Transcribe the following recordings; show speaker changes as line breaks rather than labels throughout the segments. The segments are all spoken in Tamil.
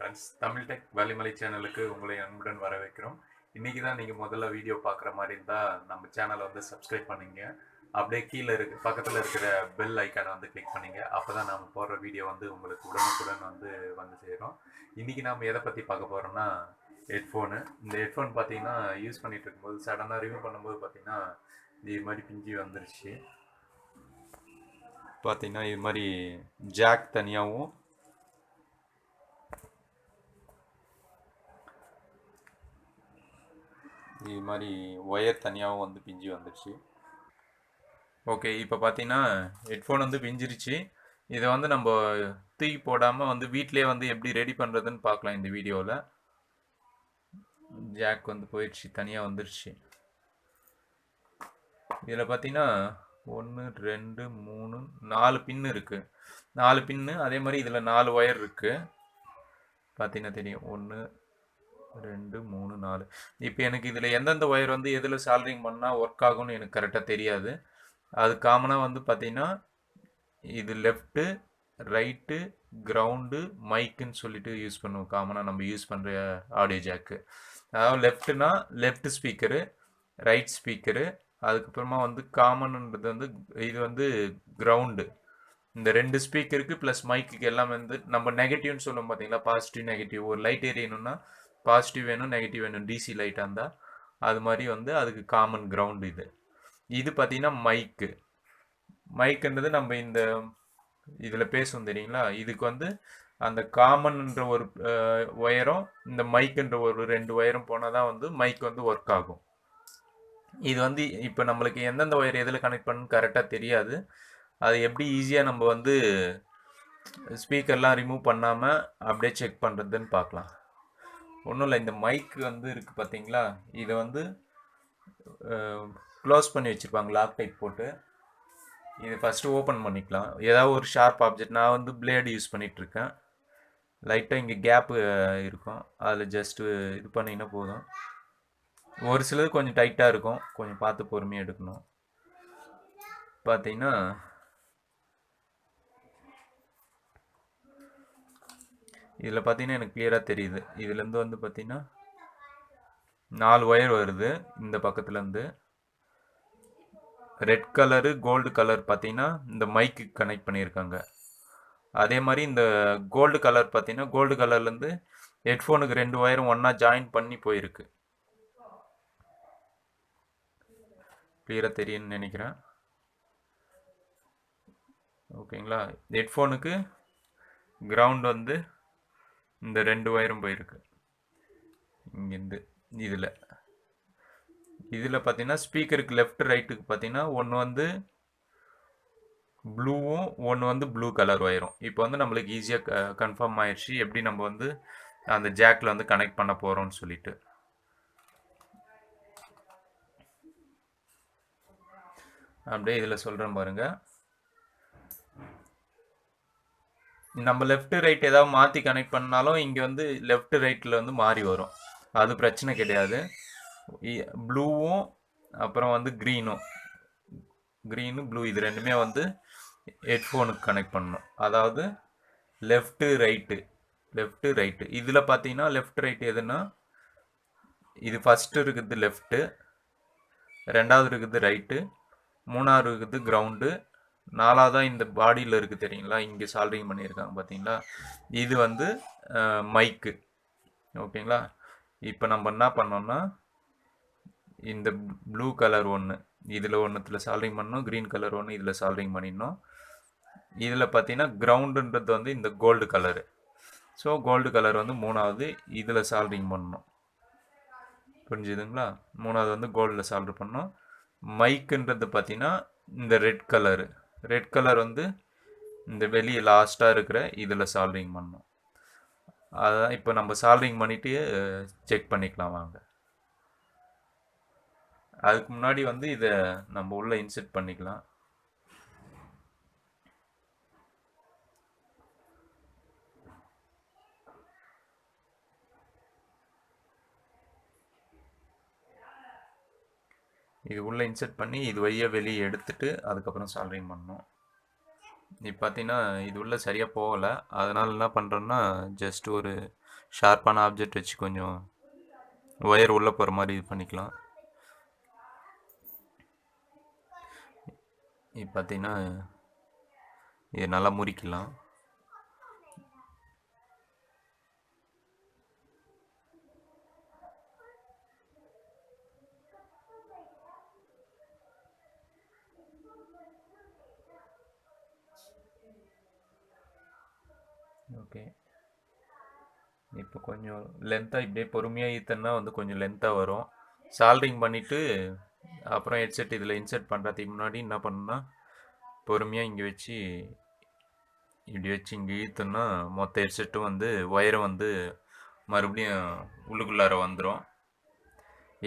ஃப்ரெண்ட்ஸ், தமிழ் டெக் வேலிமலை சேனலுக்கு உங்களை அன்புடன் வரவேற்கிறோம். இன்னைக்கு தான் நீங்கள் முதல்ல வீடியோ பார்க்குற மாதிரி இருந்தால் நம்ம சேனலை வந்து சப்ஸ்கிரைப் பண்ணிங்க. அப்படியே கீழே பக்கத்தில் இருக்கிற பெல் ஐக்கானை வந்து கிளிக் பண்ணிங்க. அப்போ தான் நம்ம போடுற வீடியோ வந்து உங்களுக்கு உடனுக்குடன் வந்து சேரும். இன்றைக்கி நாம் எதை பற்றி பார்க்க போகிறோம்னா ஹெட்ஃபோனு. இந்த ஹெட்ஃபோன் பார்த்தீங்கன்னா யூஸ் பண்ணிகிட்டு இருக்கும்போது சடனாக ரிமூவ் பண்ணும்போது பார்த்தீங்கன்னா இது மாதிரி பிஞ்சு வந்துருச்சு. பார்த்தீங்கன்னா இது மாதிரி ஜாக் தனியாகவும் இது மாதிரி ஒயர் தனியாகவும் வந்து பிஞ்சு வந்துடுச்சு. ஓகே, இப்போ பார்த்தீங்கன்னா ஹெட்ஃபோன் வந்து பிஞ்சிருச்சு. இதை வந்து நம்ம தூக்கி போடாமல் வந்து வீட்டிலே வந்து எப்படி ரெடி பண்ணுறதுன்னு பார்க்கலாம் இந்த வீடியோவில். ஜாக் வந்து போயிடுச்சு, தனியாக வந்துடுச்சு. இதில் பார்த்தீங்கன்னா 1 2 3 4 பின்னு இருக்குது. 4 பின்னு, அதே மாதிரி இதில் 4 ஒயர் இருக்குது. பார்த்தீங்கன்னா தெரியும், 1 2 3 4. இப்போ எனக்கு இதில் எந்தெந்த ஒயர் வந்து எதில் சால்ட்ரிங் பண்ணால் ஒர்க் ஆகும்னு எனக்கு கரெக்டாக தெரியாது. அது காமனாக வந்து பார்த்தீங்கன்னா இது லெஃப்ட்டு, ரைட்டு, கிரவுண்டு, மைக்குன்னு சொல்லிட்டு யூஸ் பண்ணுவோம். காமனாக நம்ம யூஸ் பண்ணுற ஆடியோ ஜாக்கு. அதாவது லெஃப்ட்டுனா லெஃப்ட் ஸ்பீக்கரு, ரைட் ஸ்பீக்கரு, அதுக்கப்புறமா வந்து காமன்ன்றது வந்து இது வந்து கிரவுண்டு. இந்த 2 ஸ்பீக்கருக்கு ப்ளஸ் மைக்குக்கு எல்லாம் வந்து நம்ம நெகட்டிவ்னு சொல்லுவோம் பார்த்தீங்களா, பாசிட்டிவ் நெகட்டிவ். ஒரு லைட் எரியணும்னா பாசிட்டிவ் வேணும், நெகட்டிவ் வேணும், டிசி லைட்டாக இருந்தால். அது மாதிரி வந்து அதுக்கு காமன் கிரவுண்டு இது. இது பார்த்தீங்கன்னா மைக்கு. மைக்குன்றது நம்ம இந்த இதில் பேசுவோம் தெரியுங்களா, இதுக்கு வந்து அந்த காமன்ன்ற ஒரு ஒயரும் இந்த மைக்குன்ற ஒரு 2 ஒயரும் போனால் தான் வந்து மைக் வந்து ஒர்க் ஆகும். இது வந்து இப்போ நம்மளுக்கு எந்தெந்த ஒயர் எதில் கனெக்ட் பண்ணு கரெக்டாக தெரியாது. அது எப்படி ஈஸியாக நம்ம வந்து ஸ்பீக்கர்லாம் ரிமூவ் பண்ணாமல் அப்படியே செக் பண்ணுறதுன்னு பார்க்கலாம். ஒன்றும் இல்லை, இந்த மைக்கு வந்து இருக்குது பார்த்தீங்களா, இதை வந்து க்ளோஸ் பண்ணி வச்சுருப்பாங்க லாக் டைப் போட்டு. இது ஃபஸ்ட்டு ஓப்பன் பண்ணிக்கலாம். ஏதாவது ஒரு ஷார்ப் ஆப்ஜெக்ட், நான் வந்து பிளேடு யூஸ் பண்ணிகிட்ருக்கேன். லைட்டாக இங்கே கேப்பு இருக்கும், அதில் ஜஸ்ட்டு இது பண்ணிங்கன்னா போதும். ஒரு சிலது கொஞ்சம் டைட்டாக இருக்கும், கொஞ்சம் பார்த்து பொறுமையாக எடுக்கணும். பார்த்தீங்கன்னா இதில் பார்த்தீங்கன்னா எனக்கு கிளியராக தெரியுது. இதுலேருந்து வந்து பார்த்தீங்கன்னா 4 ஒயர் வருது. இந்த பக்கத்துலேருந்து ரெட் கலரு, கோல்டு கலர் பார்த்தீங்கன்னா இந்த மைக்கு கனெக்ட் பண்ணியிருக்காங்க. அதே மாதிரி இந்த கோல்டு கலர் பார்த்தீங்கன்னா கோல்டு கலர்லேருந்து ஹெட்ஃபோனுக்கு 2 ஒயரும் ஒன்றா ஜாயின் பண்ணி போயிருக்கு. கிளியராக தெரியும்னு நினைக்கிறேன். ஓகேங்களா, ஹெட்ஃபோனுக்கு கிரவுண்ட் வந்து இந்த 2 ஒயரும் போயிருக்கு இங்கேருந்து. இதில் பார்த்தீங்கன்னா ஸ்பீக்கருக்கு லெஃப்ட் ரைட்டுக்கு பார்த்தீங்கன்னா ஒன்று வந்து ப்ளூவும் ஒன்று வந்து ப்ளூ கலர் ஒயரும். இப்போ வந்து நம்மளுக்கு ஈஸியாக கன்ஃபார்ம் ஆயிடுச்சு எப்படி நம்ம வந்து அந்த ஜாக்கில் வந்து கனெக்ட் பண்ண போகிறோம்னு சொல்லிட்டு. அப்படியே இதில் சொல்கிறேன் பாருங்கள். நம்ம லெஃப்ட் ரைட் ஏதாவது மாற்றி கனெக்ட் பண்ணாலும் இங்கே வந்து லெஃப்ட் ரைட்டில் வந்து மாறி வரும், அது பிரச்சனை கிடையாது. ப்ளூவும் அப்புறம் வந்து க்ரீனு ப்ளூ இது ரெண்டுமே வந்து ஹெட்ஃபோனுக்கு கனெக்ட் பண்ணணும். அதாவது லெஃப்ட்டு ரைட்டு. இதில் பார்த்தீங்கன்னா லெஃப்ட் ரைட் எதுனா, இது ஃபஸ்ட்டு இருக்குது லெஃப்ட்டு, ரெண்டாவது இருக்குது ரைட்டு, மூணாவது இருக்குது கிரவுண்டு, நாலாவதாக இந்த பாடியில் இருக்குது தெரியுங்களா, இங்கே சால்ட்ரிங் பண்ணியிருக்காங்க பார்த்தீங்களா, இது வந்து மைக்கு. ஓகேங்களா, இப்போ நம்ம என்ன பண்ணோம்னா இந்த ப்ளூ கலர் ஒன்று இதில் ஒன்றுத்தில் சால்ட்ரிங் பண்ணணும், க்ரீன் கலர் ஒன்று இதில் சால்ட்ரிங் பண்ணிடணும். இதில் பார்த்தீங்கன்னா கிரவுண்டுன்றது வந்து இந்த gold colour. So gold colour வந்து மூணாவது இதில் சால்ட்ரிங் பண்ணணும். புரிஞ்சுதுங்களா, மூணாவது வந்து கோல்டில் சால்ட்ரு பண்ணணும். மைக்குன்றது பார்த்தீங்கன்னா இந்த ரெட் கலர் வந்து இந்த வெளியே லாஸ்ட்டாக இருக்கிற இதில் சால்ட்ரிங் பண்ணணும். அதான் இப்போ நம்ம சால்ட்ரிங் பண்ணிவிட்டு செக் பண்ணிக்கலாம் வாங்க. அதுக்கு முன்னாடி வந்து இதை நம்ம உள்ளே இன்செர்ட் பண்ணிக்கலாம். இது உள்ளே இன்செர்ட் பண்ணி இது வழியாக வெளியே எடுத்துட்டு அதுக்கப்புறம் சால்ட்ரிங் பண்ணணும். இப்போ பார்த்தீங்கன்னா இது உள்ளே சரியாக போகலை, அதனால் என்ன பண்ணுறோன்னா ஜஸ்ட் ஒரு ஷார்ப்பான ஆப்ஜெக்ட் வச்சு கொஞ்சம் ஒயர் உள்ளே போகிற மாதிரி இது பண்ணிக்கலாம். இப்போ பார்த்தீங்கன்னா இது நல்லா முறிக்கலாம். ஓகே, இப்போ கொஞ்சம் லென்த்தாக இப்படியே பொறுமையாக ஈத்தன்னா வந்து கொஞ்சம் லென்த்தாக வரும். சால்ட்ரிங் பண்ணிவிட்டு அப்புறம் ஹெட்செட் இதில் இன்சர்ட் பண்ணுறதுக்கு முன்னாடி என்ன பண்ணணும்னா பொறுமையாக இங்கே வச்சு இப்படி வச்சு இங்கே ஈத்தோன்னா மொத்த ஹெட்செட்டும் வந்து ஒயரும் வந்து மறுபடியும் உள்ளுக்குள்ளார வந்துடும்.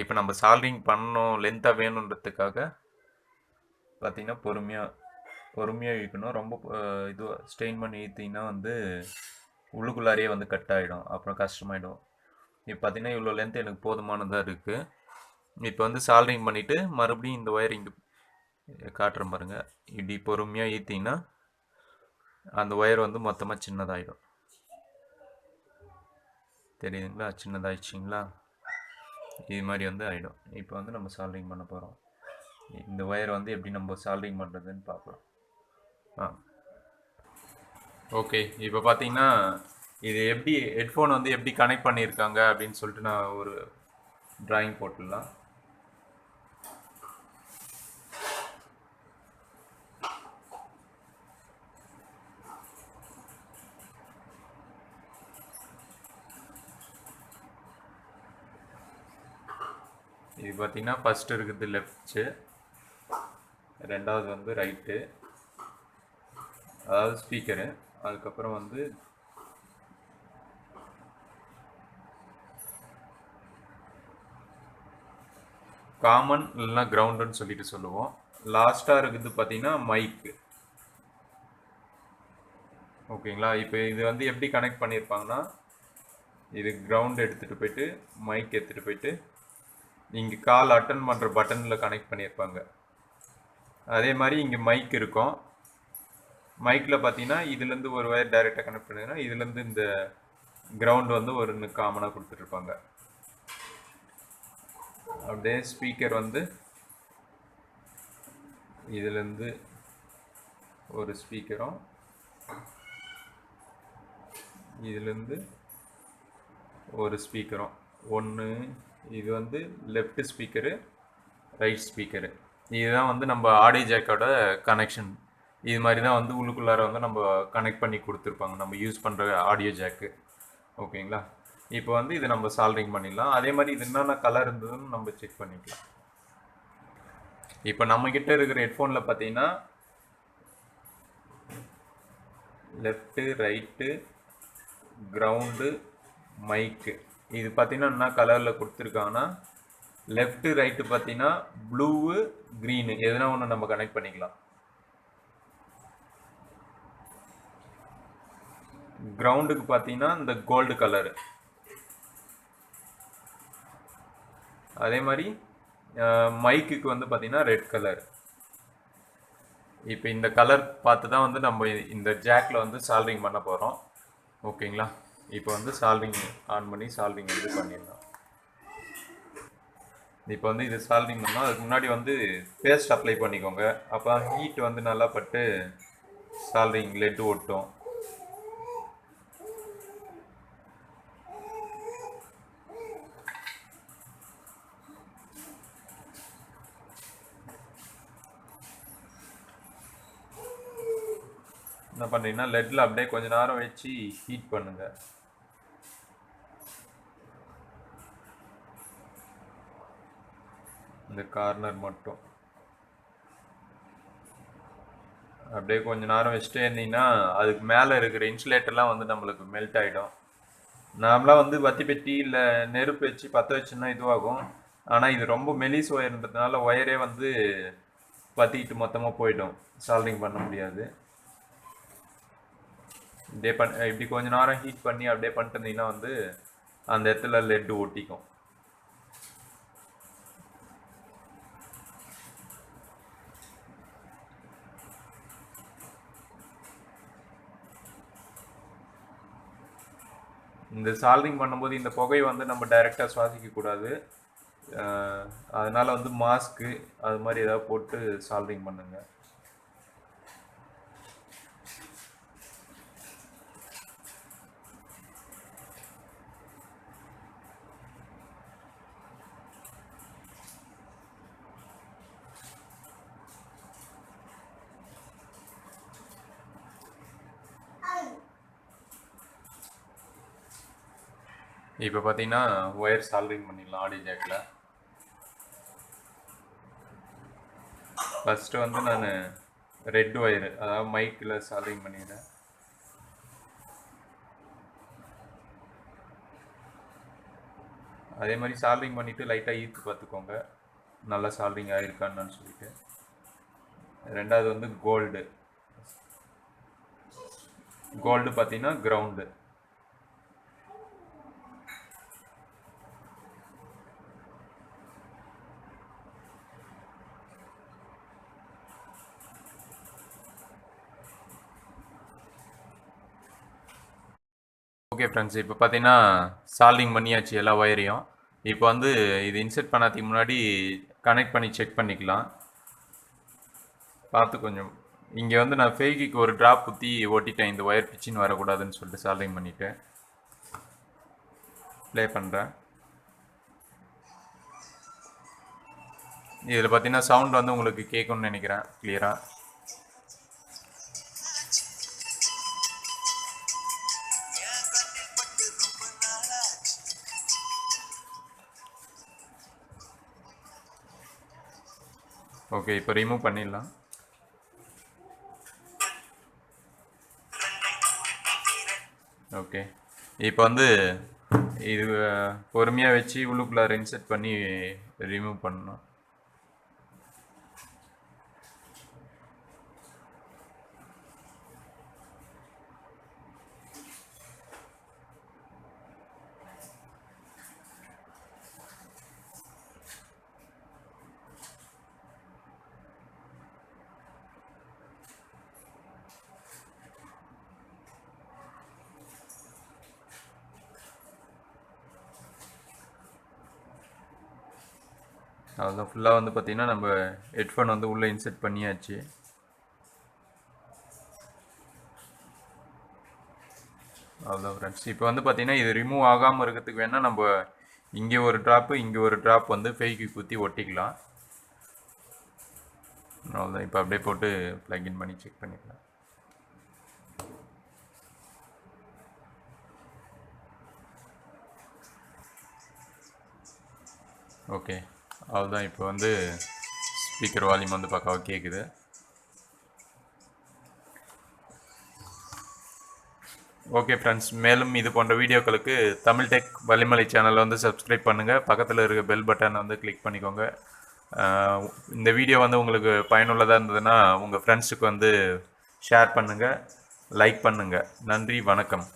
இப்போ நம்ம சால்ட்ரிங் பண்ணணும் லென்த்தாக வேணுன்றதுக்காக பார்த்திங்கன்னா பொறுமையாக இழுக்கணும். ரொம்ப இது ஸ்ட்ரெயின் பண்ணி ஈத்திங்கன்னா வந்து உள்ளுக்குள்ளாரையே வந்து கட் ஆகிடும், அப்புறம் கஷ்டமாயிடும். இப்போ பார்த்தீங்கன்னா இவ்வளோ லென்த் எனக்கு போதுமானதாக இருக்குது. இப்போ வந்து சால்ட்ரிங் பண்ணிவிட்டு மறுபடியும் இந்த ஒயர் இங்கே காட்டுறேன் பாருங்கள். இப்படி பொறுமையாக ஈத்திங்கன்னா அந்த ஒயர் வந்து மொத்தமாக சின்னதாகிடும். தெரியுதுங்களா? சின்னதாகிடுச்சிங்களா? இது மாதிரி வந்து ஆகிடும். இப்போ வந்து நம்ம சால்ட்ரிங் பண்ண போகிறோம். இந்த ஒயர் வந்து எப்படி நம்ம சால்ட்ரிங் பண்ணுறதுன்னு பார்க்கலாம். ஓகே, இப்போ பார்த்தீங்கன்னா இது எப்படி ஹெட்ஃபோன் வந்து எப்படி கனெக்ட் பண்ணியிருக்காங்க அப்படின்னு சொல்லிட்டு நான் ஒரு டிராயிங் போட்டுடலாம். இது பார்த்தீங்கன்னா ஃபஸ்ட்டு இருக்குது லெஃப்ட்டு, ரெண்டாவது வந்து ரைட்டு, அதாவது ஸ்பீக்கரு, அதுக்கப்புறம் வந்து காமன் இல்லைன்னா கிரவுண்டுன்னு சொல்லிட்டு சொல்லுவோம். லாஸ்ட்டாக இருக்குது பார்த்தீங்கன்னா மைக்கு. ஓகேங்களா? இப்போ இது வந்து எப்படி கனெக்ட் பண்ணியிருப்பாங்கன்னா இது கிரவுண்ட் எடுத்துகிட்டு போயிட்டு மைக் எடுத்துகிட்டு போயிட்டு இங்கே கால் அட்டன் பண்ணுற பட்டனில் கனெக்ட் பண்ணியிருப்பாங்க. அதே மாதிரி இங்கே மைக் இருக்கும். மைக்கில் பார்த்தீங்கன்னா இதுலேருந்து ஒரு ஒயர் டைரெக்டாக கனெக்ட் பண்ணிங்கன்னா இதுலேருந்து இந்த கிரவுண்ட் வந்து ஒரு காமனாக கொடுத்துட்ருப்பாங்க. அப்படியே ஸ்பீக்கர் வந்து இதுலேருந்து ஒரு ஸ்பீக்கரும் இதுலேருந்து ஒரு ஸ்பீக்கரும் ஒன்று. இது வந்து லெஃப்ட் ஸ்பீக்கரு, ரைட் ஸ்பீக்கரு. இதுதான் வந்து நம்ம ஆடியோ ஜாக்கோட கனெக்ஷன். இது மாதிரி தான் வந்து உள்ளுக்குள்ளார வந்து நம்ம கனெக்ட் பண்ணி கொடுத்துருப்பாங்க நம்ம யூஸ் பண்ணுற ஆடியோ ஜாக்கு. ஓகேங்களா? இப்போ வந்து இதை நம்ம சால்ட்ரிங் பண்ணிடலாம். அதே மாதிரி இது என்னென்ன கலர் இருந்ததுன்னு நம்ம செக் பண்ணிக்கலாம். இப்போ நம்மக்கிட்ட இருக்கிற ஹெட்ஃபோனில் பார்த்தீங்கன்னா லெஃப்ட்டு, ரைட்டு, கிரவுண்டு, மைக்கு, இது பார்த்தீங்கன்னா என்ன கலரில் கொடுத்துருக்காங்கன்னா லெஃப்ட்டு ரைட்டு பார்த்தீங்கன்னா ப்ளூவு, க்ரீனு எதுனா ஒன்று நம்ம கனெக்ட் பண்ணிக்கலாம். கிரவுண்டுக்கு பார்த்தீங்கன்னா இந்த கோல்டு கலரு. அதே மாதிரி மைக்குக்கு வந்து பார்த்தீங்கன்னா ரெட் கலர். இப்போ இந்த கலர் பார்த்து தான் வந்து நம்ம இந்த ஜாக்கில் வந்து சால்ட்ரிங் பண்ண போகிறோம். ஓகேங்களா? இப்போ வந்து சால்ட்ரிங் ஆன் பண்ணி சால்ட்ரிங் வந்து பண்ணிடலாம். இப்போ வந்து இது சால்ட்ரிங் பண்ணோம். அதுக்கு முன்னாடி வந்து பேஸ்ட் அப்ளை பண்ணிக்கோங்க. அப்போ ஹீட் வந்து நல்லா பட்டு சால்ட்ரிங் லெட்டு ஒட்டும். என்ன பண்ணுறீங்கன்னா லெட்டில் அப்படியே கொஞ்ச நேரம் வச்சு ஹீட் பண்ணுங்க. இந்த கார்னர் மட்டும் அப்படியே கொஞ்ச நேரம் வச்சுட்டே இருந்தீங்கன்னா அதுக்கு மேலே இருக்கிற இன்சுலேட்டர்லாம் வந்து நம்மளுக்கு மெல்ட் ஆகிடும். நார்மலாக வந்து வத்தி பெட்டி இல்லை நெருப்பு வச்சு பற்ற வச்சுன்னா இதுவாகும். ஆனால் இது ரொம்ப மெலிஸ் ஒயர்ன்றதுனால ஒயரே வந்து பற்றிக்கிட்டு மொத்தமாக போயிடும், சால்ட்ரிங் பண்ண முடியாது. இப்படி கொஞ்ச நேரம் ஹீட் பண்ணி அப்படியே பண்ணிட்டு இருந்தீங்கன்னா வந்து அந்த இடத்துல லெட்டு ஒட்டிக்கும். இந்த சால்ரிங் பண்ணும்போது இந்த புகை வந்து நம்ம டைரெக்டாக சுவாசிக்கக்கூடாது. அதனால் வந்து மாஸ்க்கு அது மாதிரி ஏதாவது போட்டு சால்ரிங் பண்ணுங்கள். இப்போ பார்த்தீங்கன்னா ஒயர் சால்ரிங் பண்ணிடலாம் ஆடியோ ஜாக்கில். ஃபஸ்ட்டு வந்து நான் ரெட் ஒயரு அதாவது மைக்கில் சால்ரிங் பண்ணிடுறேன். அதே மாதிரி சால்ரிங் பண்ணிவிட்டு லைட்டாக ஈர்த்து பார்த்துக்கோங்க நல்லா சால்ரிங் ஆகிருக்கான்னு சொல்லிட்டு. ரெண்டாவது வந்து கோல்டு பார்த்தீங்கன்னா கிரவுண்டு. ஓகே ஃப்ரெண்ட்ஸ், இப்போ பார்த்தீங்கன்னா சால்விங் பண்ணியாச்சு எல்லா ஒயரையும். இப்போ வந்து இது இன்செர்ட் பண்ணாததுக்கு முன்னாடி கனெக்ட் பண்ணி செக் பண்ணிக்கலாம். பார்த்து கொஞ்சம் இங்கே வந்து நான் ஃபேகிக்கு ஒரு ட்ராப் ஊற்றி ஓட்டிட்டேன், இந்த ஒயர் பிச்சின்னு வரக்கூடாதுன்னு சொல்லிட்டு சால்விங் பண்ணிவிட்டு ப்ளே பண்ணுறேன். இதில் பார்த்தீங்கன்னா சவுண்ட் வந்து உங்களுக்கு கேட்கும்னு நினைக்கிறேன் கிளியராக. ஓகே, இப்போ ரிமூவ் பண்ணிடலாம். ஓகே, இப்போ வந்து இது பொறுமையாக வச்சு உள்ளுக்குள்ளே இன்செர்ட் பண்ணி ரிமூவ் பண்ணணும். அதுதான் ஃபுல்லாக வந்து பார்த்திங்கன்னா நம்ம ஹெட்ஃபோன் வந்து உள்ளே இன்செர்ட் பண்ணியாச்சு. அவ்வளோதான் ஃப்ரெண்ட்ஸ். இப்போ வந்து பார்த்திங்கன்னா இது ரிமூவ் ஆகாமல் இருக்கிறதுக்கு வேணால் நம்ம இங்கே ஒரு ட்ராப்பு இங்கே ஒரு ட்ராப் வந்து ஃபெவிக்விக் குத்தி ஒட்டிக்கலாம். அவ்வளோதான். இப்போ அப்படியே போட்டு ப்ளக்இன் பண்ணி செக் பண்ணிக்கலாம். ஓகே, அவ்வளோதான். இப்போ வந்து ஸ்பீக்கர் வால்யூம் வந்து பக்காவாக கேட்குது. ஓகே ஃப்ரெண்ட்ஸ், மேலும் இது போன்ற வீடியோக்களுக்கு தமிழ் டெக் வலிமலை சேனலை வந்து சப்ஸ்கிரைப் பண்ணுங்கள். பக்கத்தில் இருக்க பெல் பட்டனை வந்து கிளிக் பண்ணிக்கோங்க. இந்த வீடியோ வந்து உங்களுக்கு பயனுள்ளதாக இருந்ததுன்னா உங்கள் ஃப்ரெண்ட்ஸுக்கு வந்து ஷேர் பண்ணுங்கள், லைக் பண்ணுங்கள். நன்றி, வணக்கம்.